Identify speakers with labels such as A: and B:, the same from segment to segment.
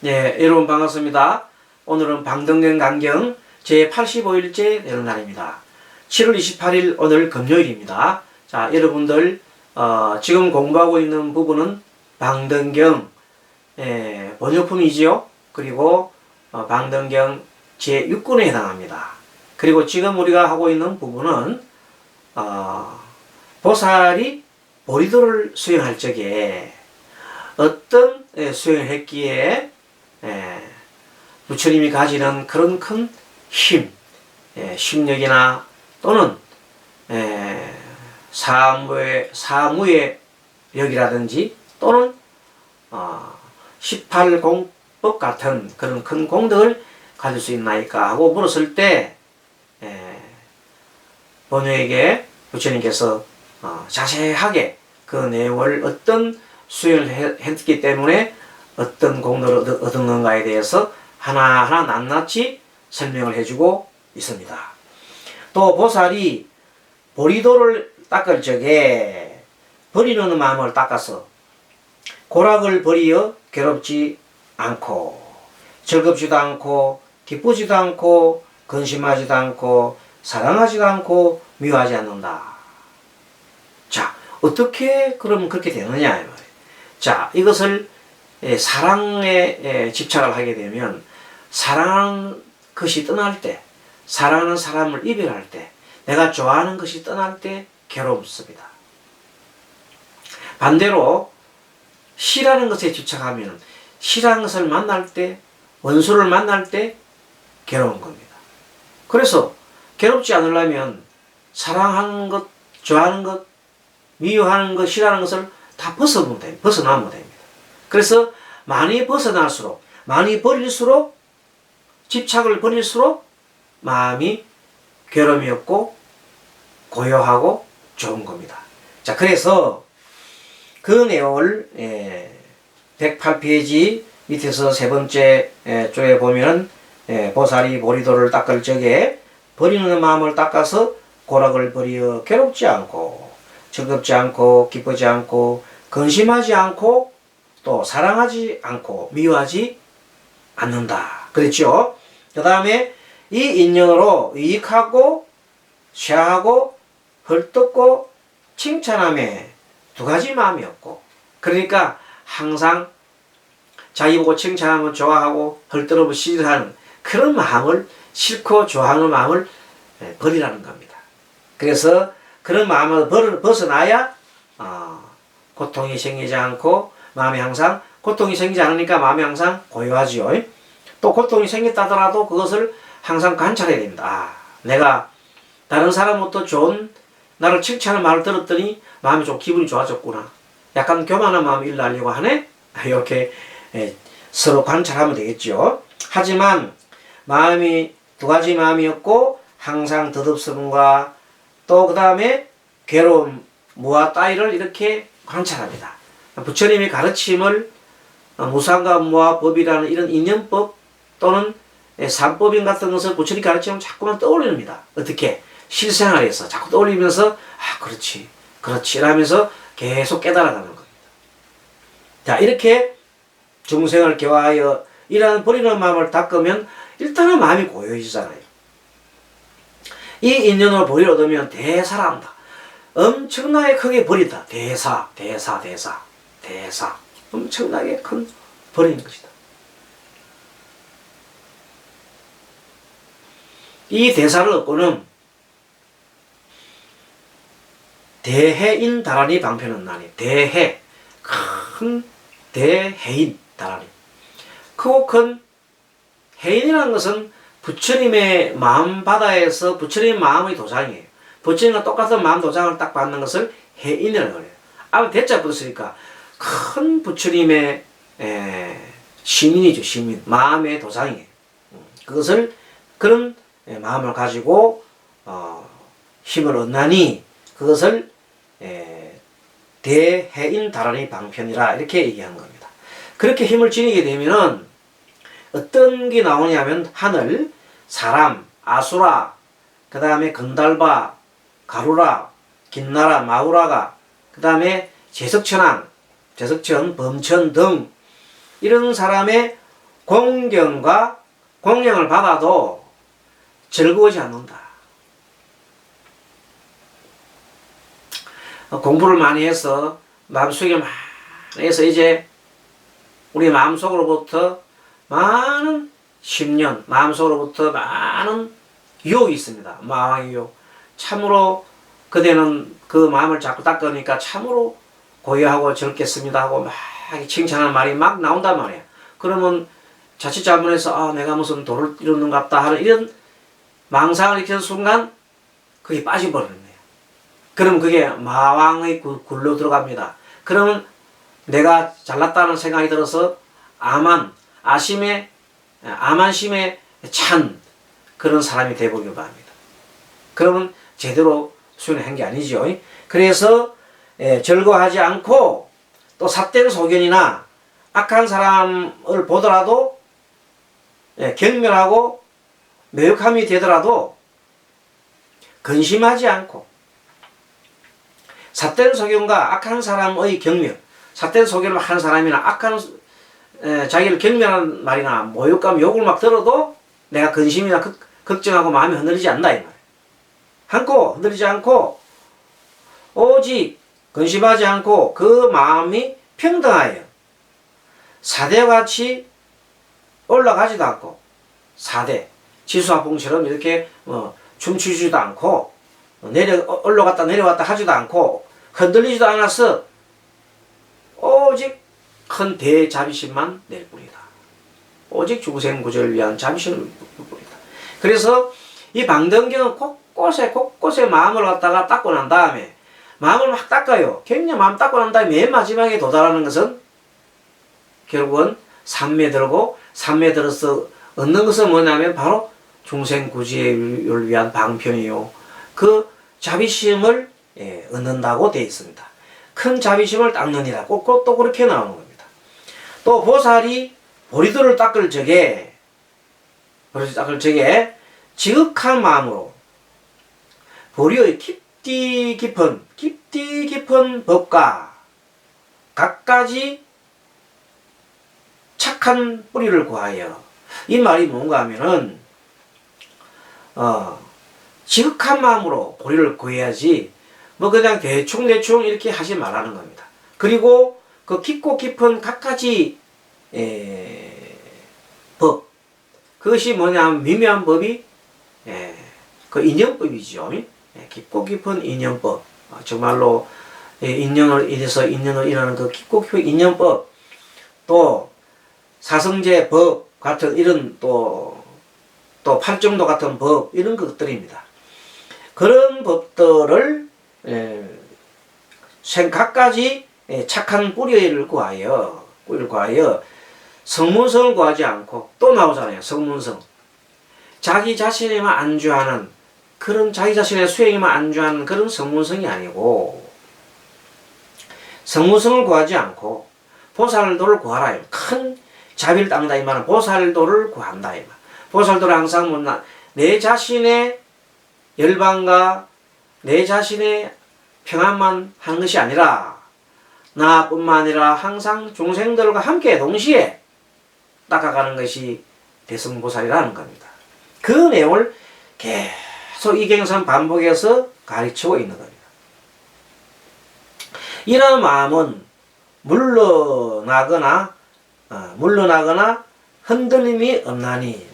A: 네, 여러분 반갑습니다. 오늘은 방등경 강경 제85일째 되는 날입니다. 7월 28일 오늘 금요일입니다. 자, 여러분들 지금 공부하고 있는 부분은 방등경 번역품이지요. 그리고 방등경 제6권에 해당합니다. 그리고 지금 우리가 하고 있는 부분은 보살이 보리도를 수행할 적에 어떤 수행을 했기에 부처님이 가지는 그런 큰 힘, 심력이나 또는 사무의 력이라든지 또는 18공법 같은 그런 큰 공덕을 가질 수 있나이까 하고 물었을 때 본효에게 부처님께서 자세하게 그 내용을 어떤 수행을 했기 때문에 어떤 공덕을 얻었는가에 대해서 하나하나 낱낱이 설명을 해주고 있습니다. 또 보살이 보리도를 닦을 적에 버리는 마음을 닦아서 고락을 버리어 괴롭지 않고 즐겁지도 않고 기쁘지도 않고 근심하지도 않고 사랑하지도 않고 미워하지 않는다. 자, 어떻게 그러면 그렇게 되느냐. 자, 이것을 사랑에 집착을 하게 되면 사랑하는 것이 떠날 때, 사랑하는 사람을 이별할 때, 내가 좋아하는 것이 떠날 때 괴롭습니다. 반대로 싫어하는 것에 집착하면 싫어하는 것을 만날 때, 원수를 만날 때 괴로운 겁니다. 그래서 괴롭지 않으려면 사랑하는 것, 좋아하는 것, 미워하는 것, 싫어하는 것을 다 벗어나면 됩니다. 그래서 많이 벗어날수록, 많이 버릴수록, 집착을 버릴수록 마음이 괴로움이 없고 고요하고 좋은 겁니다. 자, 그래서 그 내용을 108페이지 밑에서 세 번째 쪽에 보면은 보살이 보리도를 닦을 적에 버리는 마음을 닦아서 고락을 버리어 괴롭지 않고 즐겁지 않고 기쁘지 않고 근심하지 않고 또 사랑하지 않고 미워하지 않는다. 그랬죠? 그 다음에 이 인연으로 유익하고 쇠하고 헐뜯고 칭찬함에 두 가지 마음이 없고, 그러니까 항상 자기 보고 칭찬하면 좋아하고 헐뜯으면 싫어하는 그런 마음을, 싫고 좋아하는 마음을 버리라는 겁니다. 그래서 그런 마음을 벗어나야 고통이 생기지 않고 마음이 항상, 고통이 생기지 않으니까 마음이 항상 고요하지요. 또 고통이 생겼다더라도 그것을 항상 관찰해야 됩니다. 내가 다른 사람부터 좋은 나를 칭찬하는 말을 들었더니 마음이 좀 기분이 좋아졌구나. 약간 교만한 마음이 일어나려고 하네? 이렇게 서로 관찰하면 되겠죠. 하지만 마음이 두 가지 마음이었고 항상 덧없음과 또 그 다음에 괴로움, 무와 따위를 이렇게 관찰합니다. 부처님의 가르침을 무상과 무와 법이라는 이런 인연법 또는 삼법인 같은 것을 부처님 가르침을 자꾸만 떠올립니다. 어떻게? 실생활에서 자꾸 떠올리면서 그렇지 라면서 계속 깨달아가는 겁니다. 자, 이렇게 중생을 교화하여 이러한 버리는 마음을 닦으면 일단은 마음이 고요해지잖아요. 이 인연을 보리를 얻으면 대사란다. 엄청나게 크게 버린다. 대사. 엄청나게 큰 버리는 것이다. 이 대사를 얻고는 대해인 다라니 방편은 나니. 대해, 큰 대해인 다라니. 크고 큰 해인이라는 것은 부처님의 마음 바다에서 부처님의 마음의 도장이에요. 부처님과 똑같은 마음 도장을 딱 받는 것을 해인이라고 그래요. 앞에 대자 붙었으니까 큰 부처님의 시민이죠. 시민. 마음의 도장이에요. 그것을 그런 마음을 가지고 힘을 얻나니 그것을 대해인 다라니 방편이라 이렇게 얘기하는 겁니다. 그렇게 힘을 지니게 되면은 어떤 게 나오냐면 하늘, 사람, 아수라, 그 다음에 건달바, 가루라, 긴나라, 마우라가, 그 다음에 제석천왕, 제석천, 범천 등 이런 사람의 공경과 공경을 받아도 즐거워지 않는다. 공부를 많이 해서 마음속에 많이 해서 이제 우리 마음속으로부터 많은 심령, 마음속으로부터 많은 유혹이 있습니다. 마왕의 유혹. 참으로 그대는 그 마음을 자꾸 닦으니까 참으로 고요하고 젊겠습니다 하고 막 칭찬하는 말이 막 나온단 말이야. 그러면 자칫 잘못해서 내가 무슨 도를 이루는 것 같다 하는 이런 망상을 일으키는 순간 그게 빠져버리는 거예요. 그럼 그게 마왕의 굴로 들어갑니다. 그러면 내가 잘났다는 생각이 들어서 아만심에 찬 그런 사람이 되보길 바랍니다. 그러면 제대로 수행한 게 아니죠. 그래서 즐거워하지 않고 또 삿된 소견이나 악한 사람을 보더라도 경멸하고 매혹함이 되더라도 근심하지 않고 삿된 소견과 악한 사람의 경멸, 삿된 소견을 한 사람이나 악한 자기를 경멸하는 말이나 모욕감, 욕을 막 들어도 내가 근심이나 걱정하고 마음이 흔들리지 않는다 이 말이에요. 한코 흔들리지 않고 오직 근심하지 않고 그 마음이 평등하여 사대와 같이 올라가지도 않고 사대 지수화풍처럼 이렇게 춤추지도 않고 올라갔다 내려왔다 하지도 않고 흔들리지도 않아서 오직 큰 대자비심만 낼 뿐이다. 오직 중생구조를 위한 자비심을 낼 뿐이다. 그래서 이 방등경은 곳곳에 마음을 갖다가 닦고 난 다음에 마음을 막 닦아요. 굉장히 마음 닦고 난 다음에 맨 마지막에 도달하는 것은 결국은 삼매들고 삼매들어서 얻는 것은 뭐냐면 바로 중생구지를 위한 방편이요. 그 자비심을 얻는다고 되어 있습니다. 큰 자비심을 닦느니라. 꼭 또 그렇게 나오는 겁니다. 또 보살이 보리도를 닦을 적에 지극한 마음으로 보리의 깊디 깊은 법과 갖가지 착한 뿌리를 구하여. 이 말이 뭔가 하면은 지극한 마음으로 보리를 구해야지 뭐 그냥 대충 이렇게 하지 말라는 겁니다. 그리고 그 깊고 깊은 갖가지 법, 그것이 뭐냐면 미묘한 법이 그 인연법이죠. 깊고 깊은 인연법, 정말로 인연을 인해서 인연을 일하는 그 깊고 깊은 인연법, 또 사성제 법 같은 이런 또 팔정도 같은 법, 이런 것들입니다. 그런 법들을 각가지 착한 뿌리를 구하여 성문성을 구하지 않고, 또 나오잖아요. 성문성. 자기 자신에만 안주하는 그런, 자기 자신의 수행에만 안주하는 그런 성문성이 아니고, 성문성을 구하지 않고 보살도를 구하라. 큰 자비를 닦는다 이 말은 보살도를 구한다 이 말. 보살도를 항상 내 자신의 열반과 내 자신의 평안만 하는 것이 아니라 나뿐만 아니라 항상 중생들과 함께 동시에 닦아가는 것이 대승보살이라는 겁니다. 그 내용을 계속 이경선 반복해서 가르치고 있는 겁니다. 이런 마음은 물러나거나 흔들림이 없나니,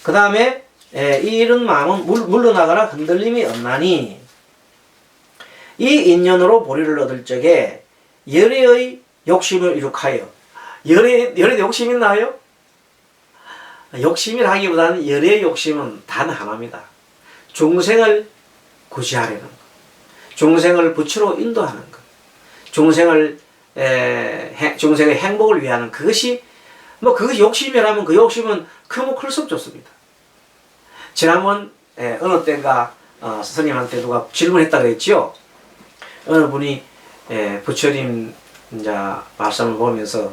A: 그 다음에 이런 마음은 물러나거나 흔들림이 없나니, 이 인연으로 보리를 얻을 적에 열애의 욕심을 이룩하여. 열애 욕심 있나요? 욕심이라기보다는 열애의 욕심은 단 하나입니다. 중생을 구제하려는 것, 중생을 부처로 인도하는 것, 중생의 행복을 위하는 그것이 욕심이라면 그 욕심은 크면 클수록 좋습니다. 지난번 어느 때인가 스님한테 누가 질문했다고 했지요. 어느 분이 부처님 이제 말씀을 보면서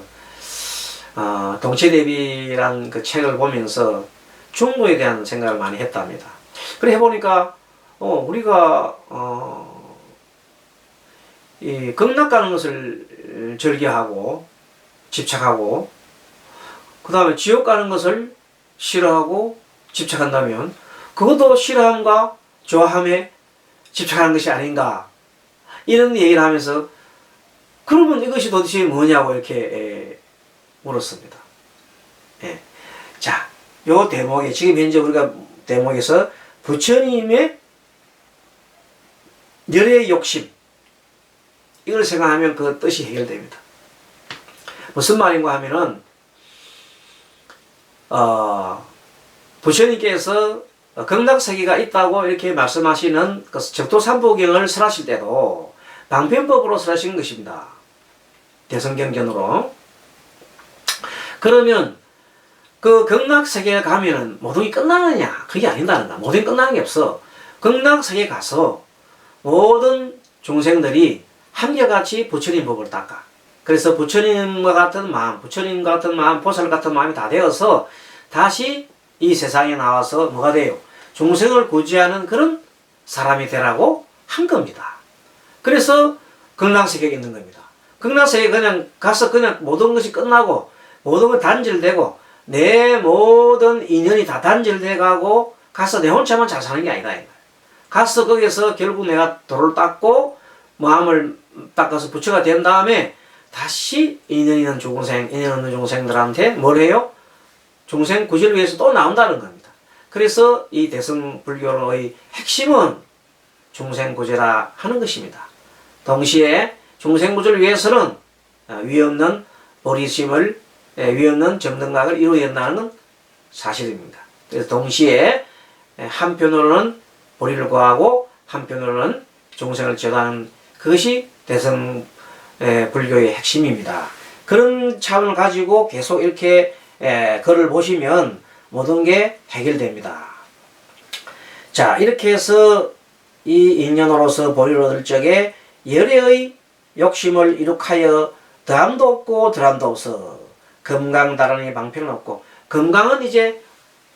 A: 동체대비란 그 책을 보면서 중도에 대한 생각을 많이 했답니다. 그래 해보니까 우리가 이 극락 가는 것을 즐겨하고 집착하고 그 다음에 지옥 가는 것을 싫어하고 집착한다면 그것도 싫어함과 좋아함에 집착하는 것이 아닌가 이런 얘기를 하면서 그러면 이것이 도대체 뭐냐고 이렇게 물었습니다. 예. 자, 요 대목에 지금 현재 우리가 대목에서 부처님의 열의 욕심 이걸 생각하면 그 뜻이 해결됩니다. 무슨 말인가 하면은 부처님께서 극락세계가 있다고 이렇게 말씀하시는 그 적도삼부경을 설하실 때도 방편법으로 설하신 것입니다. 대성경전으로. 그러면 그 극락세계에 가면은 모든 게 끝나느냐? 그게 아니다는 거야. 모든 게 끝나는 게 없어. 극락세계에 가서 모든 중생들이 한결같이 부처님 법을 닦아. 그래서 부처님과 같은 마음, 보살 같은 마음이 다 되어서 다시 이 세상에 나와서 뭐가 돼요? 중생을 구제하는 그런 사람이 되라고 한 겁니다. 그래서 극락세계에 있는 겁니다. 극락세계에 그냥 가서 그냥 모든 것이 끝나고 모든 것 단절되고 내 모든 인연이 다 단절돼가고 가서 내 혼자만 잘 사는 게 아니다. 가서 거기서 결국 내가 도를 닦고 마음을 닦아서 부처가 된 다음에 다시 인연 있는 중생들한테 뭘 해요? 중생 구제를 위해서 또 나온다는 겁니다. 그래서 이 대승불교의 핵심은 중생 구제라 하는 것입니다. 동시에 중생 구제를 위해서는 위 없는 보리심을 위 없는 정등각을 이루어야 된다는 사실입니다. 그래서 동시에 한편으로는 보리를 구하고 한편으로는 중생을 제도하는 그것이 대승불교의 핵심입니다. 그런 차원을 가지고 계속 이렇게 글을 보시면 모든 게 해결됩니다. 자, 이렇게 해서 이 인연으로서 보리를 얻을 적에 열애의 욕심을 이룩하여 더함도 없고 덜함도 없어 금강다란이 방편은 없고, 금강은 이제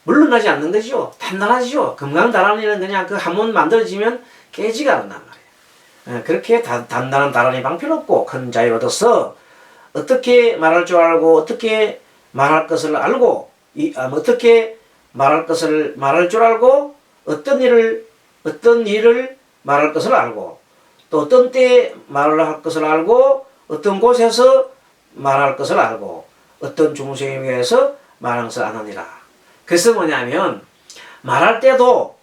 A: 물러나지 않는 거죠. 단단하죠. 금강다란이는 그냥 그 한 번 만들어지면 깨지가 않는단 말이에요. 그렇게 단단한 다란이 방편 없고 큰 자유를 얻어서 어떻게 말할 줄 알고 어떻게 말할 것을 알고 어떻게 말할 줄 알고 어떤 일을 말할 것을 알고 또 어떤 때에 말을 할 것을 알고 어떤 곳에서 말할 것을 알고 어떤 중생에 위해서 말하는 것을 아느니라. 그래서 뭐냐면 말할 때도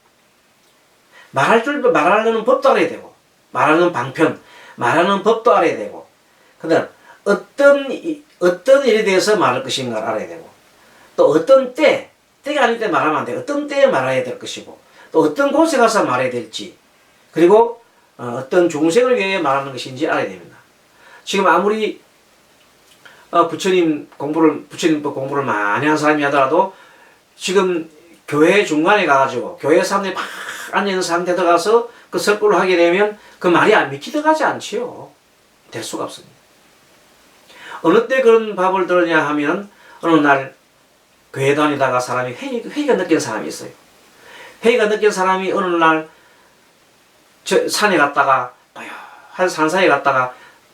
A: 말하려는 법도 알아야 되고 말하는 방편, 말하는 법도 알아야 되고 그다음 어떤 일에 대해서 말할 것인가를 알아야 되고 또 어떤 때가 아닐 때 말하면 안 돼. 어떤 때에 말해야 될 것이고 또 어떤 곳에 가서 말해야 될지 그리고 어떤 중생을 위해 말하는 것인지 알아야 됩니다. 지금 아무리 부처님법 공부를 많이 한 사람이 하더라도 지금 교회 중간에 가가지고 교회 사람들이 막 앉아있는 사람한테 들어가서 그 설교를 하게 되면 그 말이 안 믿기 들어가지 않지요. 될 수가 없습니다. 어느 때 그런 밥을 들었냐 하면 어느 날 교회 다니다가 사람이 회의가 느낀 사람이 있어요. 회의가 느낀 사람이 어느 날 산에 갔다가 한 산사에 갔다가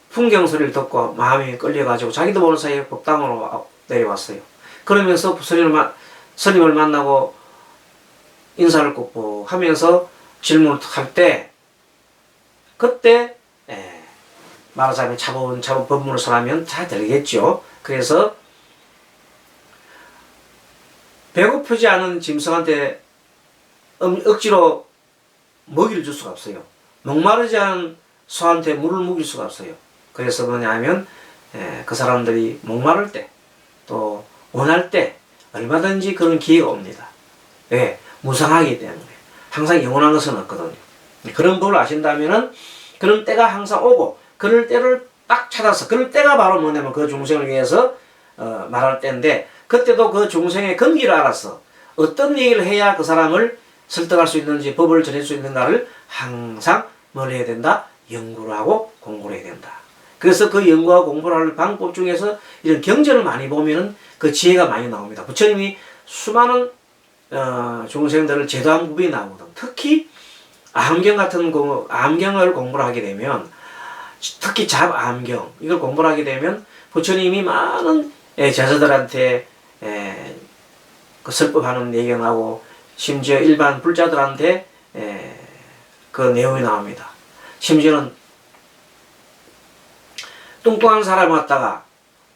A: 풍경 소리를 듣고 마음이 끌려가지고 자기도 모르는 사이에 법당으로 내려왔어요. 그러면서 스님을 만나고 인사를 꼭 하면서 질문을 할 때 그때 말하자면 차분 법문을 설하면 잘 들리겠죠. 그래서 배고프지 않은 짐승한테 억지로 먹이를 줄 수가 없어요. 목마르지 않은 소한테 물을 먹일 수가 없어요. 그래서 뭐냐면 그 사람들이 목마를 때 또 원할 때 얼마든지 그런 기회가 옵니다. 왜? 무상하기 때문에. 항상 영원한 것은 없거든요. 그런 법을 아신다면은 그런 때가 항상 오고 그럴 때를 딱 찾아서 그럴 때가 바로 뭐냐면 그 중생을 위해서 말할 때인데 그때도 그 중생의根기를 알아서 어떤 얘기를 해야 그 사람을 설득할 수 있는지 법을 전할 수 있는가를 항상 뭘 해야 된다? 연구를 하고 공부를 해야 된다. 그래서 그 연구하고 공부를 할 방법 중에서 이런 경전을 많이 보면은 그 지혜가 많이 나옵니다. 부처님이 수많은 중생들을 제도한 부분이 나오거든. 특히 암경 같은 암경을 공부를 하게 되면 특히 잡암경 이걸 공부를 하게 되면 부처님이 많은 제자들한테 그 설법하는 내용하고 심지어 일반 불자들한테 그 내용이 나옵니다. 심지어는 뚱뚱한 사람을 갖다가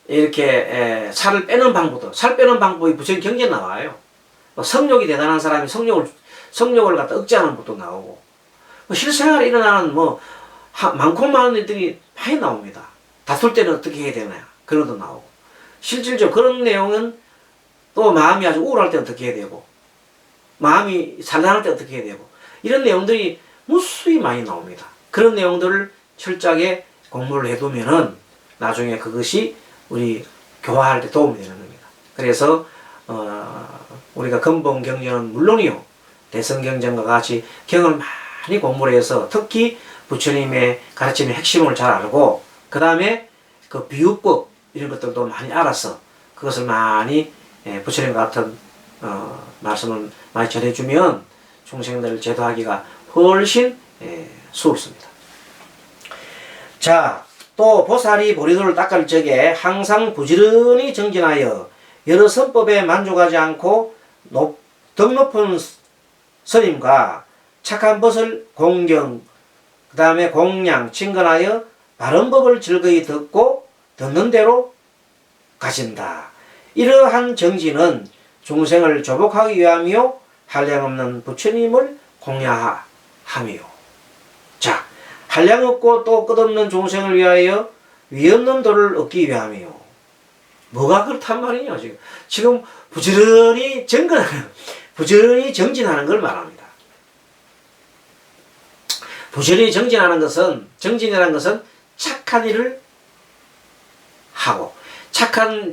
A: 이렇게 살을 빼는 방법도, 살 빼는 방법이 부처님 경제에 나와요. 성욕이 대단한 사람이 성욕을 갖다 억제하는 것도 나오고, 실생활에 일어나는 많고 많은 일들이 많이 나옵니다. 다툴 때는 어떻게 해야 되나요? 그런 것도 나오고, 실질적으로 그런 내용은 또 마음이 아주 우울할 때 어떻게 해야 되고, 마음이 산란할 때 어떻게 해야 되고, 이런 내용들이 무수히 많이 나옵니다. 그런 내용들을 철저하게 공부를 해두면은 나중에 그것이 우리 교화할 때 도움이 되는 겁니다. 그래서 우리가 근본경전은 물론이요, 대성경전과 같이 경을 많이 공부를 해서 특히 부처님의 가르침의 핵심을 잘 알고, 그 다음에 그 비유법 이런 것들도 많이 알아서 그것을 많이 부처님 같은 말씀을 많이 전해주면 중생들을 제도하기가 훨씬 수월습니다. 자, 또 보살이 보리도를 닦을 적에 항상 부지런히 정진하여 여러 선법에 만족하지 않고 덕 높은 스님과 착한 벗을 공경, 그 다음에 공양, 친근하여 바른 법을 즐거이 듣고 듣는 대로 가진다. 이러한 정진은 중생을 조복하기 위함이요 한량없는 부처님을 공양함이요. 자, 한량없고 또 끝없는 중생을 위하여 위없는 도를 얻기 위함이요. 뭐가 그렇단 말이냐, 지금 부지런히 부지런히 정진하는 걸 말합니다. 부지런히 정진이라는 것은 착한 일을 하고,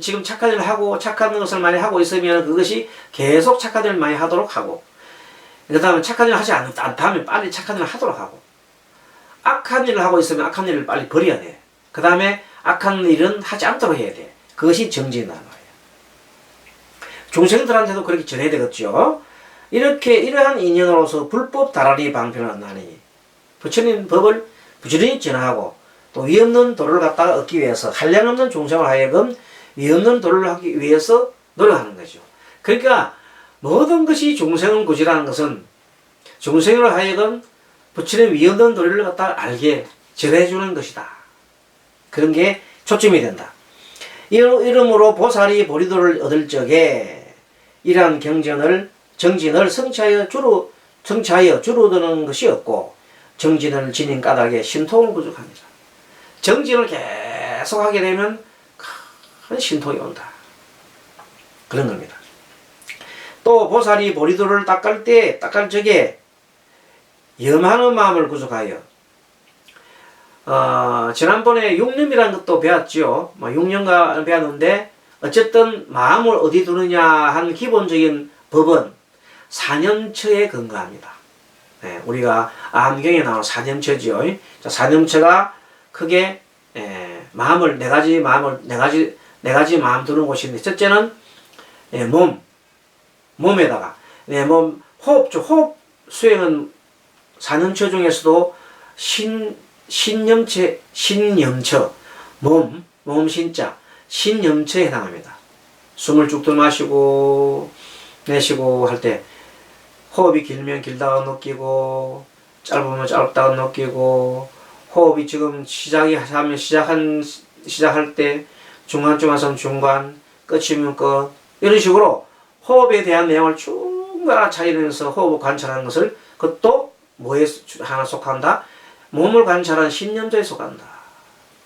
A: 지금 착한 일을 하고, 착한 것을 많이 하고 있으면 그것이 계속 착한 일을 많이 하도록 하고, 그 다음에 착한 일을 하지 않다면 빨리 착한 일을 하도록 하고, 악한 일을 하고 있으면 악한 일을 빨리 버려야 돼. 그 다음에 악한 일은 하지 않도록 해야 돼. 그것이 정진이라는 거예요. 중생들한테도 그렇게 전해야 되겠죠. 이러한 인연으로서 불법 다라리 방편을 한다니, 부처님 법을 부지런히 전하고 또 위없는 도를 갖다가 얻기 위해서 한량없는 중생을 하여금 위없는 도를 하기 위해서 노력하는 거죠. 그러니까 모든 것이 중생은 구지라는 것은 중생으로 하여금 부처님 위없는 도리를 갖다가 알게 전해주는 것이다. 그런 게 초점이 된다. 이러므로 보살이 보리도를 얻을 적에 이러한 정진을 성취하여 주로 드는 것이 없고, 정진을 지닌 까닭에 신통을 구축합니다. 정진을 계속 하게 되면 큰 신통이 온다. 그런 겁니다. 또 보살이 보리도를 닦을 적에 염하는 마음을 구축하여, 지난번에 육념이라는 것도 배웠죠. 육념가 배웠는데, 어쨌든 마음을 어디 두느냐 한 기본적인 법은 사념처에 근거합니다. 우리가 암경에 나오는 사념처지요. 자, 사념처가 크게 마음을 네 가지 마음 두는 곳인데, 첫째는 몸에다가 호흡 수행은 사념처 중에서도 신념처, 몸 신자, 신념처에 해당합니다. 숨을 쭉 들마시고 내쉬고 할 때 호흡이 길면 길다가 느끼고, 짧으면 짧다가 느끼고, 호흡이 지금 시작할 때 중간쯤 중간, 끝이면 끝, 이런 식으로 호흡에 대한 내용을 쭉 알아차리면서 호흡을 관찰하는 것을, 그것도 뭐에 하나 속한다? 몸을 관찰한 신념조에 속한다.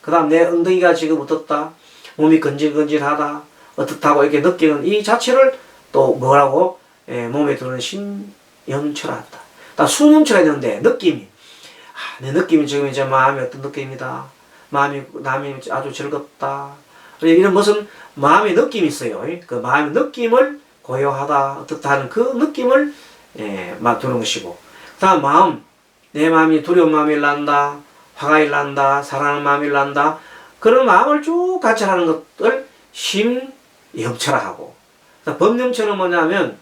A: 그 다음 내 엉덩이가 지금 어떻다? 몸이 건질건질하다? 어떻다고 이렇게 느끼는 이 자체를 또 뭐라고? 몸에 드는 신념처라 한다. 다 수념처가 있는데, 내 느낌이 지금 이제 마음이 어떤 느낌이다. 남이 아주 즐겁다. 이런 무슨 마음의 느낌이 있어요. 그 마음의 느낌을 고요하다, 어떻다 하는 그 느낌을 두는 것이고, 그 다음 내 마음이 두려운 마음이 난다, 화가 일난다, 사랑하는 마음이 일난다, 그런 마음을 쭉 관찰하는 것을 심염처라 하고, 법념처는 뭐냐면,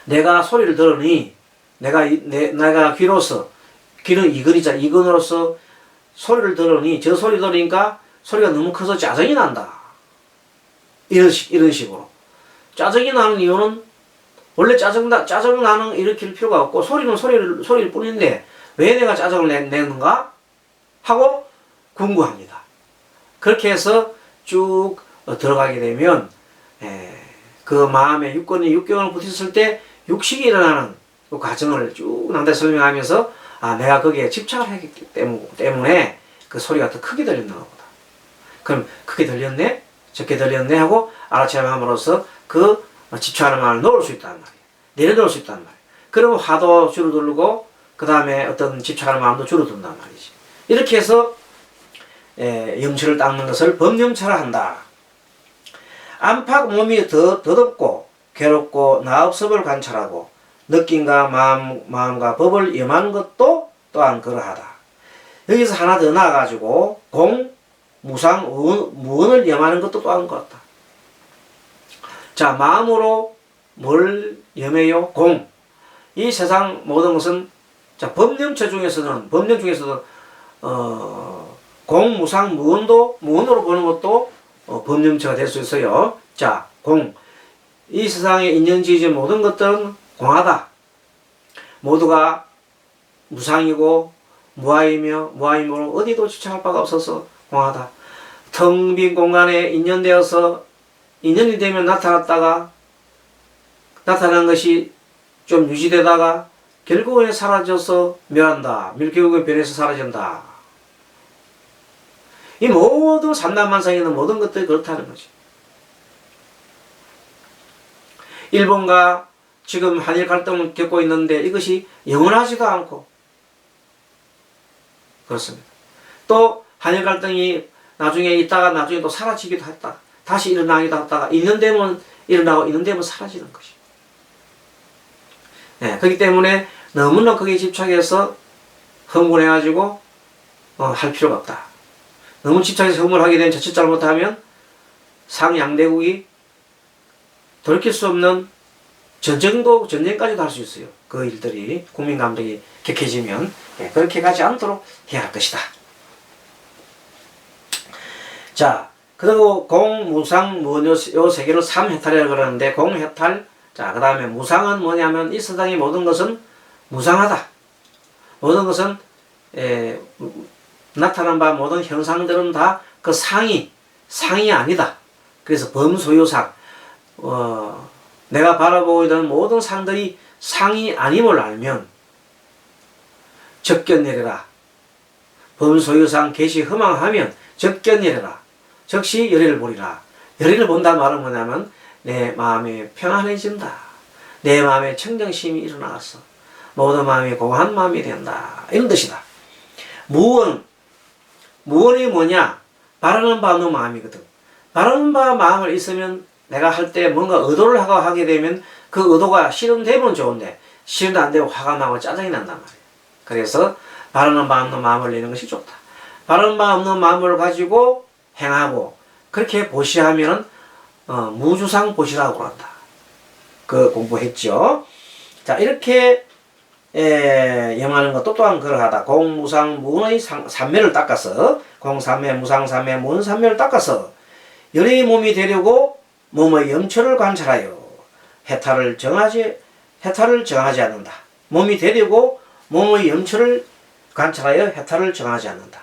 A: 내가 소리를 들으니, 내가 귀는 이건으로서 소리를 들으니, 저 소리 들으니까 소리가 너무 커서 짜증이 난다. 이런 식으로. 짜증이 나는 이유는 원래 짜증나는 일으킬 필요가 없고 소리는 소리일 뿐인데 왜 내가 짜증을 내는가 하고 궁금합니다. 그렇게 해서 쭉 들어가게 되면 그 마음의 육권이 6개월을 버텼을 때 육식이 일어나는 그 과정을 쭉 남들 설명하면서 내가 거기에 집착을 했기 때문에 그 소리가 더 크게 들렸나 보다. 그럼 크게 들렸네? 적게 들렸네? 하고 알아차림함으로써 그 집착하는 마음을 놓을 수 있단 말이에요. 내려놓을 수 있단 말이에요. 그러면 화도 줄어들고 그 다음에 어떤 집착하는 마음도 줄어든단 말이지. 이렇게 해서 염치를 닦는 것을 범염차라 한다. 안팎 몸이 더덥고 괴롭고 나업섭을 관찰하고 느낌과 마음과 법을 염하는 것도 또한 그러하다. 여기서 하나 더 나아가지고 공, 무상, 무언을 염하는 것도 또한 그렇다. 자, 마음으로 뭘 염해요? 공. 이 세상 모든 것은 자, 법념체 중에서도 공, 무상, 무언으로 보는 것도 법념체가 될 수 있어요. 자, 공. 이 세상에 인연지어진 모든 것들은 공하다. 모두가 무상이고 무아임으로 어디도 집착할 바가 없어서 공하다. 텅 빈 공간에 인연되어서 인연이 되면 나타난 것이 좀 유지되다가 결국은 사라져서 멸한다. 결국은 변해서 사라진다. 이 모든 산란만상에 있는 모든 것들이 그렇다는 거지. 일본과 지금 한일 갈등을 겪고 있는데 이것이 영원하지도 않고 그렇습니다. 또 한일 갈등이 나중에 또 사라지기도 했다. 다시 일어나기도 했다가 있는 데면 일어나고 있는 데면 사라지는 것이. 그렇기 때문에 너무나 거기에 집착해서 흥분해가지고 할 필요가 없다. 너무 집착해서 흥분을 하게 되면 자칫 잘못하면 상양대국이 돌이킬 수 없는 전쟁까지도 할 수 있어요. 그 일들이 국민 감정이 격해지면 그렇게 가지 않도록 해야 할 것이다. 자, 그리고 공, 무상, 무언 요 세 개를 삼해탈이라고 그러는데 공해탈. 자, 그 다음에 무상은 뭐냐면 이 세상의 모든 것은 무상하다. 모든 것은 나타난 바 모든 현상들은 다 그 상이 아니다. 그래서 범소유상. 내가 바라보고 있는 모든 상들이 상이 아님을 알면 적견내려라. 범소유상 개시 허망하면 적견내려라. 적시 열의를 보리라. 열의를 본다는 말은 뭐냐면 내 마음이 평안해진다. 내 마음에 청정심이 일어나서 모든 마음이 공한 마음이 된다. 이런 뜻이다. 무언이 뭐냐? 바라는 바 없는 마음이거든. 바라는 바 마음을 있으면 내가 할 때 뭔가 의도를 하게 되면 그 의도가 실현되면 좋은데 실현 안 되고 화가 나고 짜증이 난단 말이에요. 그래서 바라는 바 없는 마음을 내는 것이 좋다. 바라는 바 없는 마음을 가지고 행하고 그렇게 보시하면은 무주상 보시라고 한다. 그 공부했죠. 자, 이렇게 염하는 것도 또한 그러하다. 공무상 무의 삼매를 닦아서 공삼매 무상삼매 무은삼매를 닦아서 열의 몸이 되려고 몸의 염초를 관찰하여 해탈을 정하지 않는다. 몸이 되려고 몸의 염초를 관찰하여 해탈을 정하지 않는다.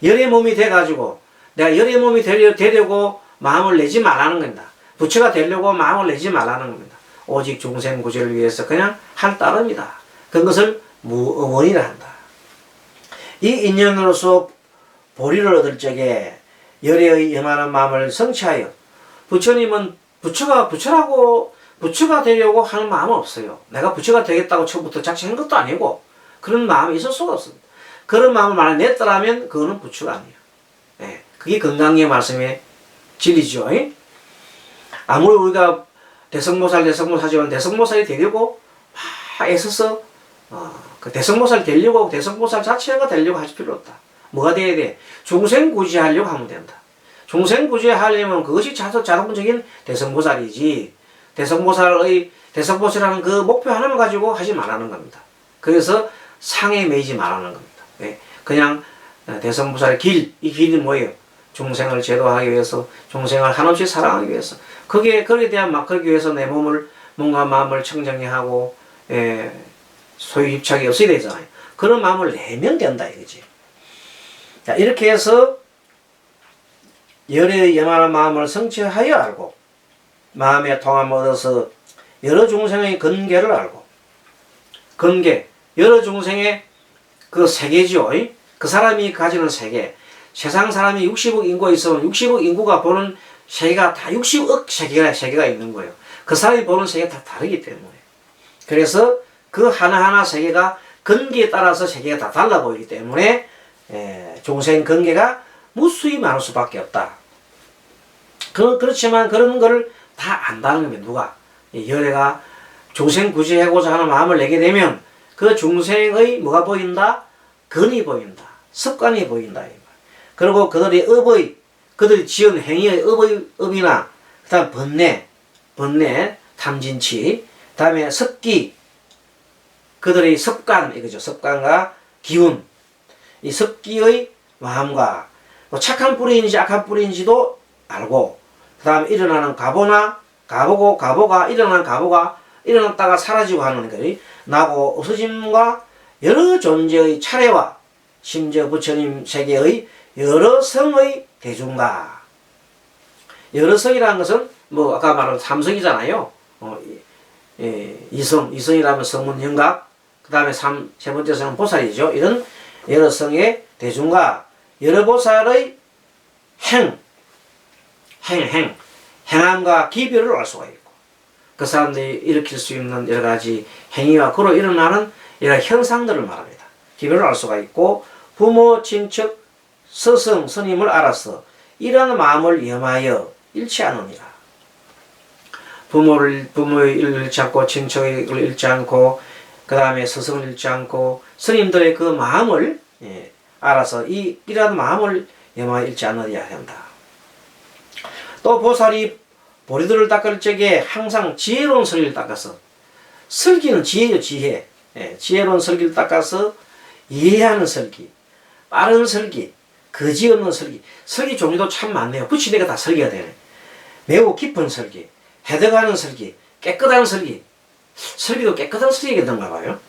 A: 열의 몸이 돼가지고 내가 열의 몸이 되려고 마음을 내지 말라는 겁니다. 부처가 되려고 마음을 내지 말라는 겁니다. 오직 중생 구제를 위해서 그냥 할 따름이다. 그것을 무언이라 한다. 이 인연으로서 보리를 얻을 적에 열의 염하는 마음을 성취하여 부처님은 부처가 되려고 하는 마음은 없어요. 내가 부처가 되겠다고 처음부터 작정한 것도 아니고 그런 마음이 있을 수가 없습니다. 그런 마음을 만약 냈더라면 그거는 부처가 아니에요. 그게 건강의 말씀의 진리죠. 아무리 우리가 대성보살이지만 대성보살이 되려고 막 애써서 그 대성보살 되려고 대성보살 자체가 되려고 할 필요 없다. 뭐가 돼야 돼? 중생구제하려고 하면 된다. 중생구제하려면 그것이 자동적인 대성보살이지 대성보살이라는 그 목표 하나만 가지고 하지 말라는 겁니다. 그래서 상에 매이지 말라는 겁니다. 그냥 대성부살의 길, 이 길이 뭐예요? 중생을 제도하기 위해서, 중생을 한없이 사랑하기 위해서, 거기에 대한 그러기 위해서 내 몸을, 몸과 마음을 청정히 하고, 소유 집착이 없어야 되잖아요. 그런 마음을 내면 된다, 이거지. 자, 이렇게 해서, 열의 영원한 마음을 성취하여 알고, 마음의 통함을 얻어서 여러 중생의 근계를 알고, 근계, 여러 중생의 그 세계죠. 그 사람이 가지는 세계, 세상 사람이 60억 인구가 있으면 60억 인구가 보는 세계가 다 60억 세계가 있는 거예요. 그 사람이 보는 세계가 다 다르기 때문에. 그래서 그 하나하나 세계가 근기에 따라서 세계가 다 달라 보이기 때문에 중생 근계가 무수히 많을 수밖에 없다. 그렇지만 그런 거를 다 안다는 거예요. 누가? 열애가 중생 구제하고자 하는 마음을 내게 되면 그 중생의 뭐가 보인다? 근이 보인다. 습관이 보인다. 그리고 그들이 지은 행위의 업이나, 그 다음 번뇌, 탐진치, 그 다음에 습기, 그들의 습관, 이거죠. 습관과 기운, 이 습기의 마음과, 착한 뿌리인지 악한 뿌리인지도 알고, 그 다음에 일어나는 가보가 일어났다가 사라지고 하는 것이 나고 없어짐과 여러 존재의 차례와 심지어 부처님 세계의 여러 성의 대중가. 여러 성이라는 것은 뭐 아까 말한 삼성이잖아요. 이성이라면 성문 영각, 그 다음에 세 번째 성은 보살이죠. 이런 여러 성의 대중가, 여러 보살의 행함과 기별을 알 수가 있고, 그 사람들이 일으킬 수 있는 여러 가지 행위와 그로 일어나는 여러 현상들을 말합니다. 기별을 알 수가 있고, 부모, 친척, 스승, 스님을 알아서 이러한 마음을 염하여 잃지 않으니라. 부모의 일을 잃지 않고, 친척의 일을 잃지 않고, 그 다음에 스승을 잃지 않고, 스님들의 그 마음을 알아서 이러한 마음을 염하여 잃지 않으려야 한다. 또 보살이 보리들을 닦을 적에 항상 지혜로운 설기를 닦아서, 설기는 지혜요, 지혜. 지혜로운 설기를 닦아서 이해하는 설기, 빠른 설기, 거지 없는 설기. 설기 종류도 참 많네요. 부치대가 다 설기가 되네. 매우 깊은 설기, 해득하는 설기, 깨끗한 설기. 설기도 깨끗한 설기가 되는가 봐요.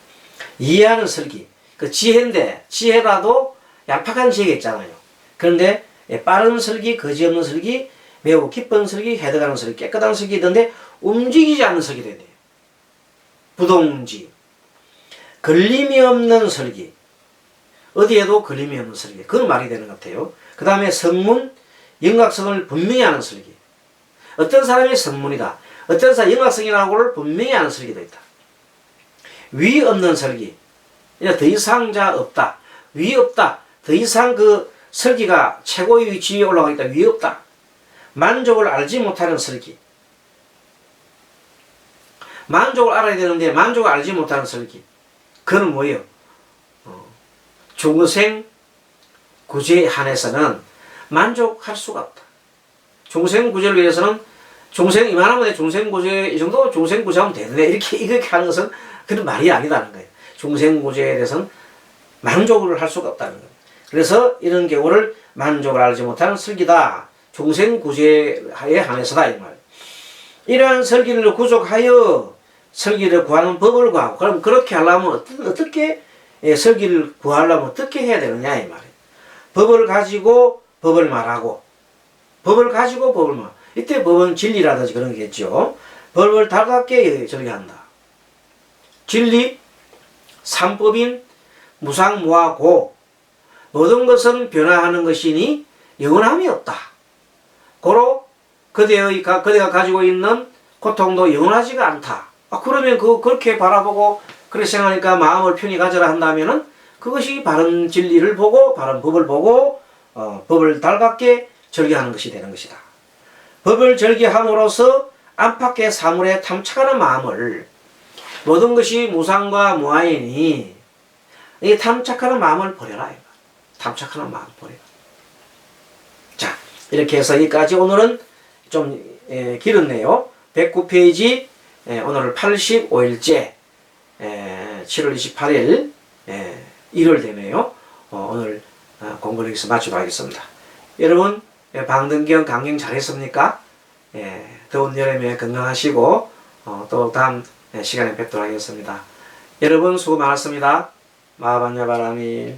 A: 이해하는 설기. 그 지혜인데, 지혜라도 얄팍한 지혜가 있잖아요. 그런데 빠른 설기, 거지 없는 설기, 매우 깊은 설기, 해득하는 설기, 깨끗한 설기 있는데 움직이지 않는 설기 되네요. 부동지. 걸림이 없는 설기. 어디에도 걸림이 없는 설기. 그건 말이 되는 것 같아요. 그 다음에 성문, 영각성을 분명히 하는 설기. 어떤 사람이 성문이다. 어떤 사람이 영각성이라고를 분명히 하는 설기도 있다. 위 없는 설기. 더 이상 없다. 위 없다. 더 이상 그 설기가 최고의 위치에 올라가 있다. 위 없다. 만족을 알지 못하는 설기. 만족을 알아야 되는데 만족을 알지 못하는 설기. 그건 뭐예요? 중생 구제에 한해서는 만족할 수가 없다. 중생 구제를 위해서는 중생 이만하면 중생 구제 이 정도 중생 구제하면 되네. 이렇게 하는 것은 그런 말이 아니다는 거예요. 중생 구제에 대해서는 만족을 할 수가 없다는 거예요. 그래서 이런 경우를 만족을 알지 못하는 설기다. 중생 구제에 한해서다 이 말. 이러한 설기를 구족하여 설기를 구하는 법을 구하고, 그럼 그렇게 하려면 어떻게 설기를 구하려면 어떻게 해야 되느냐 이 말이에요. 법을 가지고 법을 말하고, 법을 가지고 법을 말. 이때 법은 진리라든지 그런 게 있죠. 법을 달갑게 전개한다. 진리, 삼법인, 무상무하고 모든 것은 변화하는 것이니 영원함이 없다. 고로 그대가 가지고 있는 고통도 영원하지가 않다. 그러면 그렇게 바라보고 그렇게 생각하니까 마음을 편히 가져라 한다면은 그것이 바른 진리를 보고 바른 법을 보고 법을 달갑게 절개하는 것이 되는 것이다. 법을 절개함으로써 안팎의 사물에 탐착하는 마음을, 모든 것이 무상과 무아이니 이 탐착하는 마음을 버려라. 탐착하는 마음 버려라. 자, 이렇게 해서 여기까지 오늘은 좀 길었네요. 109페이지 오늘 85일째 7월 28일 일요일 되네요. 오늘 공부를 여기서 마치도록 하겠습니다. 여러분 방등경 강령 잘했습니까? 더운 여름에 건강하시고 또 다음 시간에 뵙도록 하겠습니다. 여러분 수고 많았습니다. 마하반야바라미